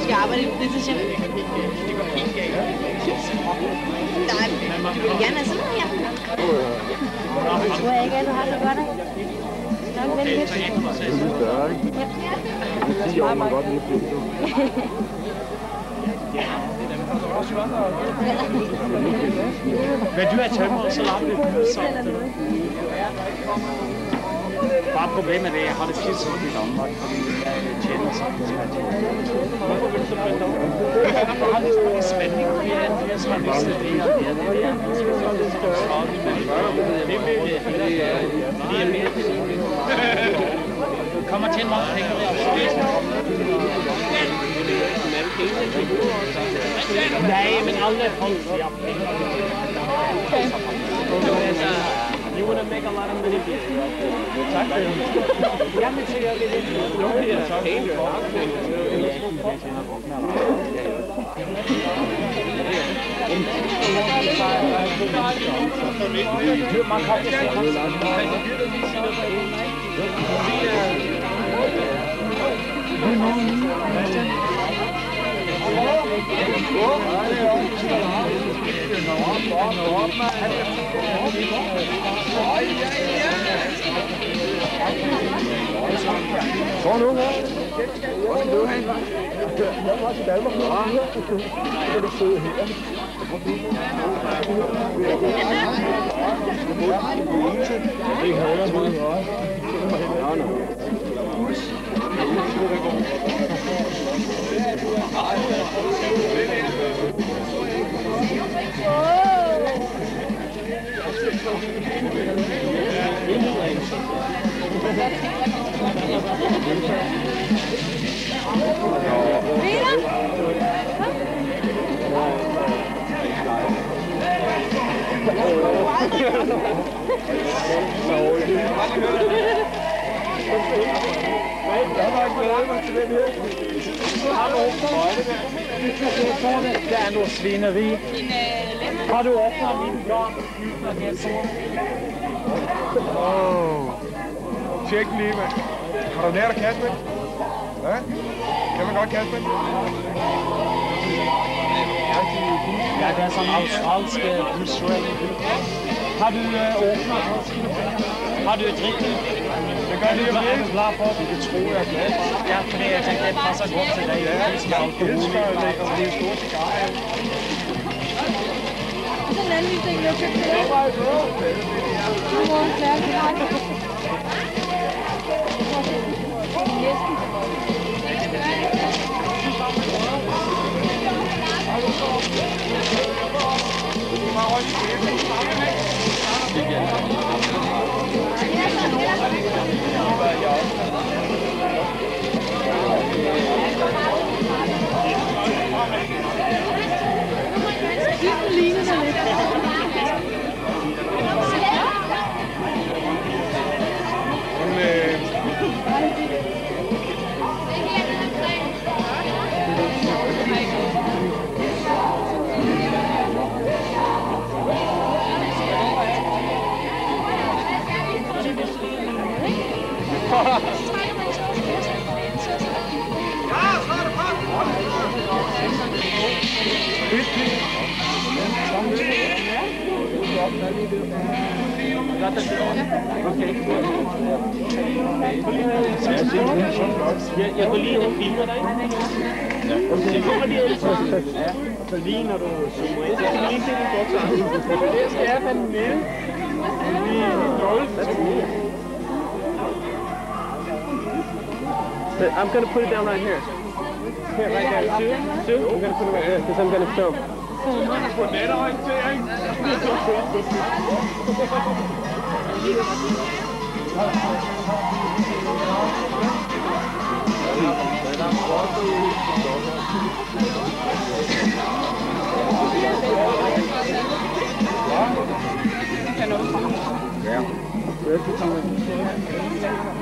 skal arbejde i fritidshjem. Nej, du vil gerne have sådan her. Tror jeg ikke, at du har så godt af. Nok vel lidt. Det er lidt større, ikke? Ja. 10 år, man godt lige blive. Men du er tømmer, så lader det sådan. Bare problemet er, at jeg har det skidt sådan i Danmark, fordi jeg tjener sammen med mig. Hvorfor vil du så flytte over? Jeg har lidt sådan en spænding, fordi jeg har lyst til det her. Det er mere du kommer til en meget penge ved at spise. Nej, men alle folk siger penge. You want to make a lot of money. Tak for det. Jeg vil til at gøre det. Nobody is paying your Så nu her. Hvor skal du hen? Jeg var til Danmark nu. Så kan du sidde her. Det er højere mod her. Der er noget svineri. Har du åbnet min dør? Tjek lige, mand. Har du lært at kaste med? Ja? Kan man godt kaste med? Ja, det er sådan australsk visuel. Har du åbnet? Har du et rigtigt? Det gør det jo ikke. Er du klar for det? Det tror jeg. Ja, fordi jeg tænkte, det passer godt til dig. Ja, jeg elsker at lægge og blive store cigarer. Så en anden ting, jeg købte det. Nu må hun klare det. Det ligner sig lidt. Jeg går lige og filmer dig. Det kommer lige alle sammen. Så lige når du zoomer ind. Jeg skal lige se din bukser. Det skal jeg fandme med. Lige 0. I'm going to put it down right here. Here, right there. Sue, I'm going to put it right here because I'm going to film. På netorientering.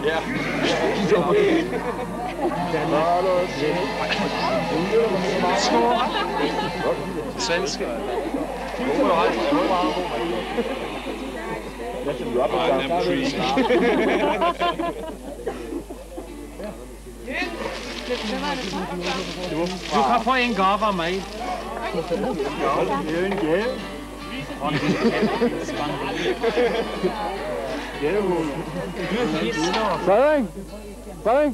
Ja. Svenske. Du kan få en gave af mig. Det er en gave. Gavehul. Fredrik! Fredrik!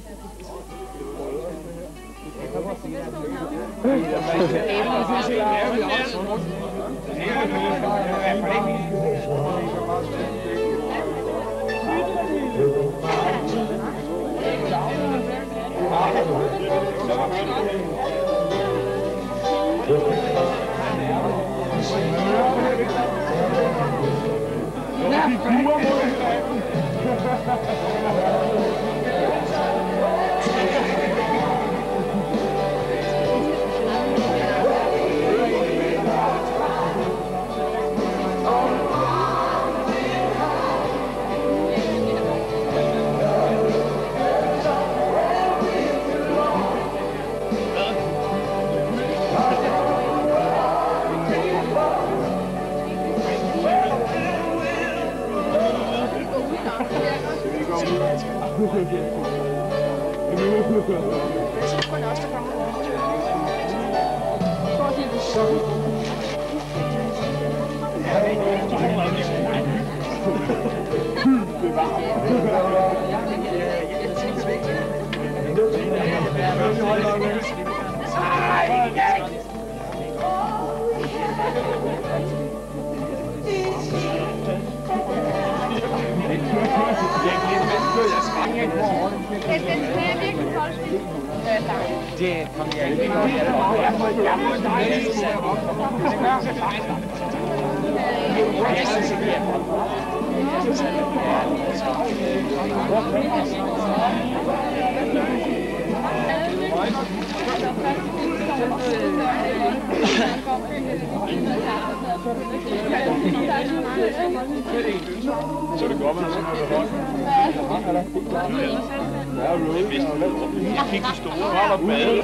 Det kom jeg ikke. Så er det godt, man jeg fik de store hold og bade.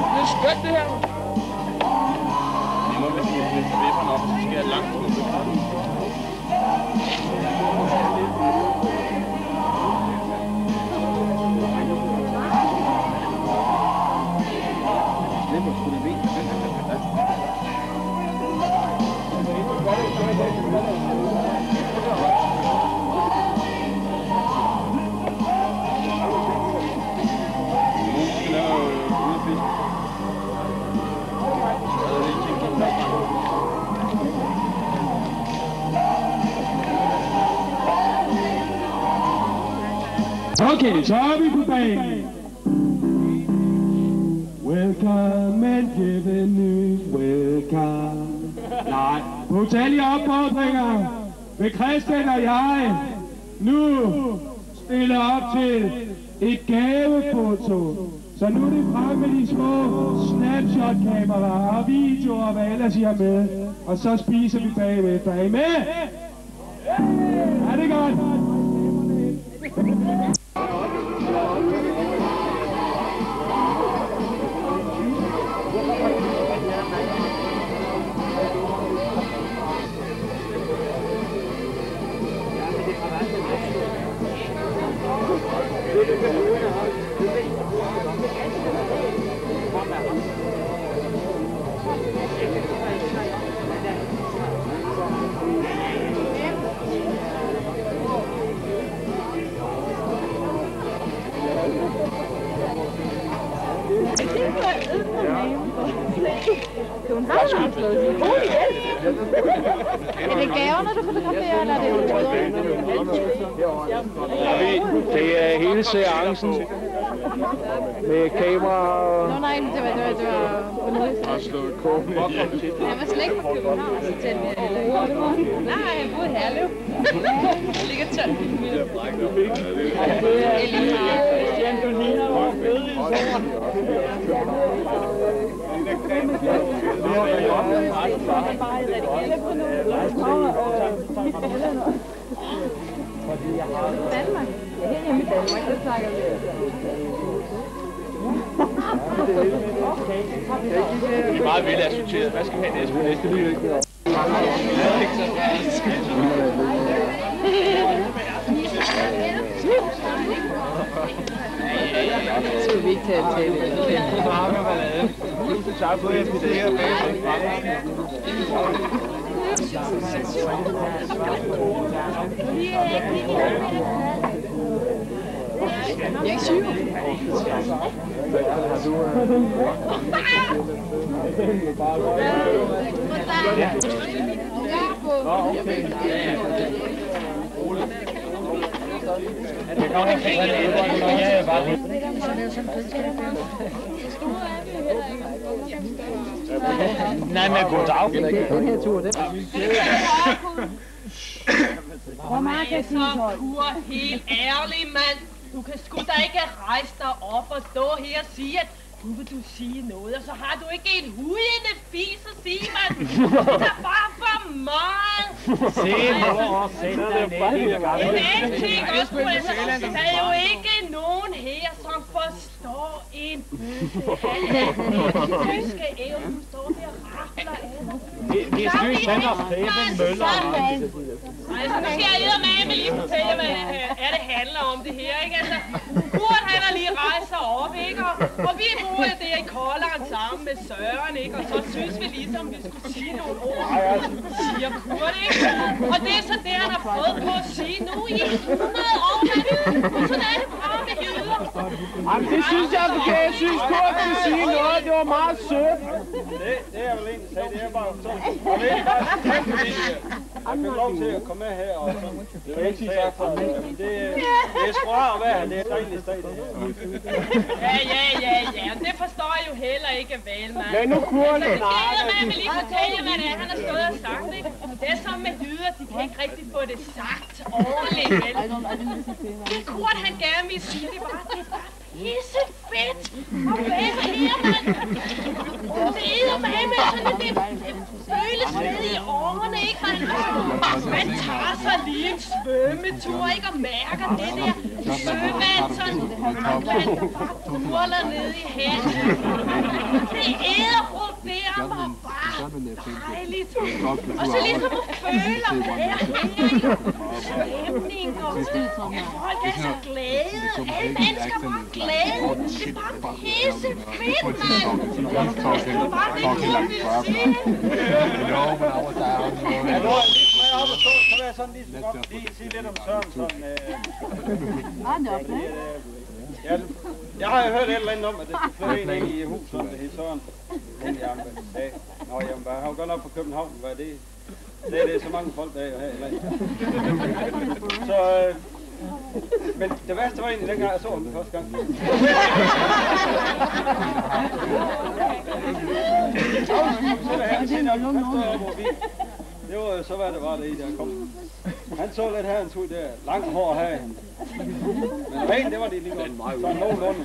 Det er skønt, det her. Det må være lidt vipperne op, så skal jeg langt på. Okay, så er vi på banen. Welcome and give news, welcome. Nej, på utallige opfordringer vil Christian og jeg nu stille op til et gavefoto. Så nu er det frem med de små snapshot-kameraer og videoer og hvad ellers I har med. Og så spiser vi bagefter. Er I med? Er det godt? Hun har slået sig. Er det gaver, når du fotograferer, eller er det Det er hele seancen med kamera og... Nå nej, det var underligt. Og slået kåben op. Jeg var slet ikke på København, så tænkte jeg, nej, jeg boede i Herlev. Det ligger 12 kilometer. Danmark? Ja, her hjemme i Danmark, det snakker vi. Det er meget velassorteret. Hvad skal vi have næste lyd? Skal vi ikke tage det? Tak for det. Jeg er syg. Nej, men goddag. Den her tur, det Hvor meget kan så kur helt ærlig, mand. Du kan sgu da ikke rejse dig op og stå her og sige, at nu vil du sige noget, og så har du ikke en hudende fis at sige, mand. Det er bare for meget. Se nu og sæt dig ned. En anden ting også, der er jo ikke nogen her, som forstår en bøsse æv, du står der og rafler af dig. Vi er styrt tænd og Preben Møller. Altså, nu skal jeg eddermame lige fortælle, hvad det handler om det her, ikke? Altså, Kurt han har lige rejst sig op, ikke? Og vi bor der i Kolderen sammen med Søren, ikke? Og så synes vi ligesom, vi skulle sige nogle ord, siger Kurt, ikke? Og det er så det, han har prøvet på at sige nu i 100 år, mand. Og sådan er det bare med jyder. Jamen, det synes jeg er forkert. Jeg synes Kurt kunne sige noget. Det var meget sødt. Det er vel egentlig sagde, det er bare sådan. Og det er bare tak, fordi jeg fik lov til at komme med her og sådan. Det er ikke sagt for, det er sgu rart at være her. Det er dejligt sted, det her. Ja, det forstår jeg jo heller ikke vel, mand. Men nu Kurt Så skal jeg lige fortælle jer, hvad det er, han har stået og sagt, ikke? Det er som med jyder, de kan ikke rigtig få det sagt ordentligt, vel? Det Kurt, han gerne vil sige, det var, det er bare pisse fedt at være her, mand. Det er med sådan det føles med i årene, ikke? Man tager sig lige en svømmetur, ikke? Og mærker det der søvand, sådan, man kurler ned i hatten. Det æderproderer mig bare dejligt. Og så ligesom at føle at være her, stemning og folk er så glade. Alle mennesker var glade. Det er bare pisse fedt, mand. Det var bare det, Kurt ville sige. Ja, nu er jeg lige med op og stå, så vil jeg sådan lige sige lidt om Søren sådan. Jeg har jo hørt et eller andet om, at det skulle flytte en i huset, som det hed Søren. Nå, jamen, jeg har jo godt nok på København, hvad det er. Det er så mange folk, der er jo her i landet. Så, men det værste var egentlig dengang, jeg så ham første gang. Det var jo så, hvad det var, der i der kom. Han så lidt her, han tog der langt hår her. Men rent, det var det lige godt. Sådan nogenlunde.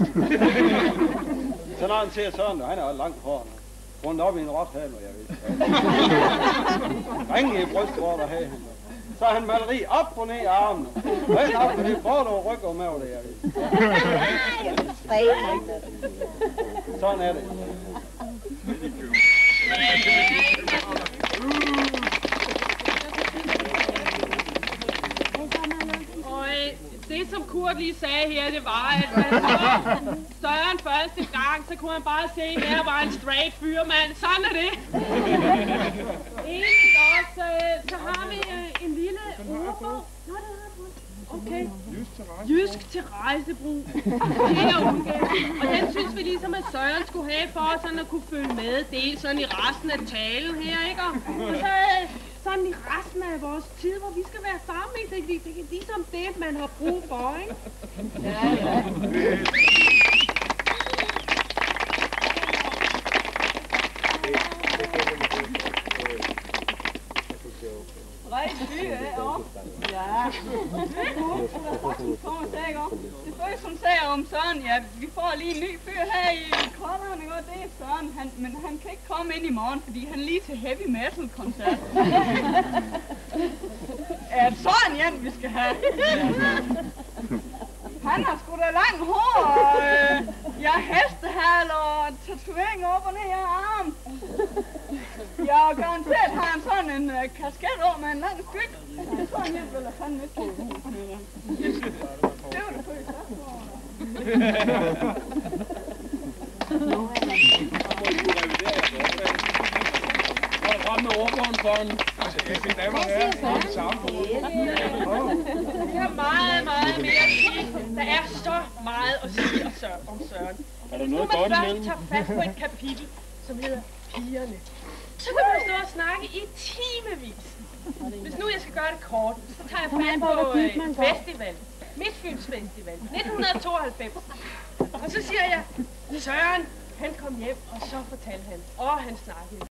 Så når han ser sådan, han har langt hår. Rundt op i en råt her, når jeg ved. Ringe i brystvorter her. Så han maleri op og ned i armen. Rent op, og det både og ryg og mave, det jeg ved. Sådan er det. Og det som Kurt lige sagde her, det var, at man så Søren første gang, så kunne man bare se, at her var en straight fyr, mand. Sådan er det. Egentlig også, så har vi en lille ordbog. Okay. Jysk til rejsebrug. Det er udgave. Og den synes vi ligesom, at Søren skulle have for sådan at kunne følge med. Dels sådan i resten af talen her, ikke? Og så sådan i resten af vores tid, hvor vi skal være sammen. Det er ligesom det, man har brug for, ikke? Ja. Rejse by, ja. Det første, hun sagde om Søren, ja, vi får lige en ny fyr her i Kolderen, ikke? Det er Søren, men han kan ikke komme ind i morgen, fordi han er lige til heavy metal koncert. Er det Søren, Jan, vi skal have? Han har sgu da langt hår, og jeg har hestehal og tatovering op og ned i armen. Jeg har garanteret, har han sådan en kasket over med en lang styk. Det tror jeg, vil have fandme ikke på. Det var det første. Frem med ordbogen for en. Der er meget, meget mere at sige. Der er så meget at sige om Søren. Er der Nu noget man godt først imellem? tager fat på et kapitel, som hedder Pigerne, så kan man stå og snakke i timevis. Hvis nu jeg skal gøre det kort, så tager jeg fat på festival. Midtfyns Festival, 1992. Og så siger jeg, Søren, han kom hjem, og så fortalte han, han snakkede.